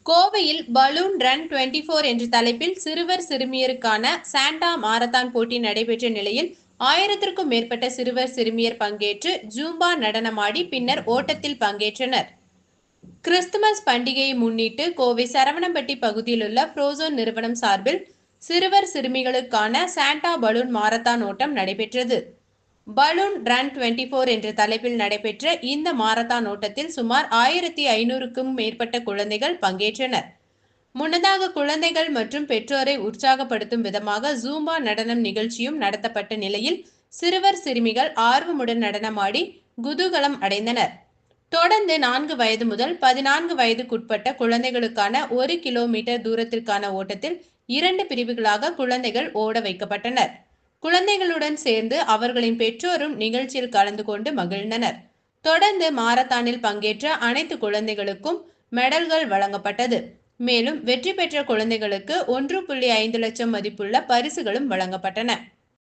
கோவையில் balloon run 24 என்ற தலைப்பில் சிறுவர் சிறுமியருக்கான சாண்டா மாரத்தான் போட்டி நடைபெற்ற நிலையில் 1000க்கும் மேற்பட்ட சிறுவர் சிறுமியர் பங்கேற்று ஜூம்பா நடனமாடி பின்னர் ஓட்டத்தில் பங்கேற்றனர். கிறிஸ்துமஸ் பண்டிகையை முன்னிட்டு கோவை சரவணம்பட்டி பகுதியில் உள்ள புரோசோன் நிறுவனம் சார்பில் சிறுவர் சிறுமிகளுக்கான சாண்டா பலூன் மாரத்தான் ஓட்டம் நடைபெற்றது. பலூன் ரன் 24 என்ற தலைப்பில் நடைபெற்ற இந்த மாரத்தான் ஓட்டத்தில் சுமார் 1500க்கும் மேற்பட்ட குழந்தைகள் பங்கேற்றனர். முன்னதாக குழந்தைகள் மற்றும் பெற்றோரை உற்சாகப்படுத்தும் விதமாக ஜூம்பா நடனம் நிகழ்ச்சியும் நடத்தப்பட்ட நிலையில் சிறுவர் சிறுமிகள் ஆர்வமுடன் நடனமாடி குதூகலம் அடைந்தனர். தொடர்ந்து 4 வயது முதல் 14 வயதுக்குட்பட்ட குழந்தைகளுக்கான 1 கிலோமீட்டர் தூரத்திற்கான ஓட்டத்தில் 2 பிரிவுகளாக குழந்தைகள் ஓட வைக்கப்பட்டனர். குழந்தைகளுடன் சேர்ந்து அவர்களின் பெற்றோரும் நிகழ்ச்சியில் கலந்து கொண்டு மகிழ்ந்தனர். தொடர்ந்து மாரத்தானில் பங்கேற்ற அனைத்து குழந்தைகளுக்கும் மெடல்கள் வழங்கப்பட்டது. மேலும் வெற்றி பெற்ற குழந்தைகளுக்கு 1.5 லட்சம் மதிப்புள்ள பரிசுகளும் வழங்கப்பட்டன.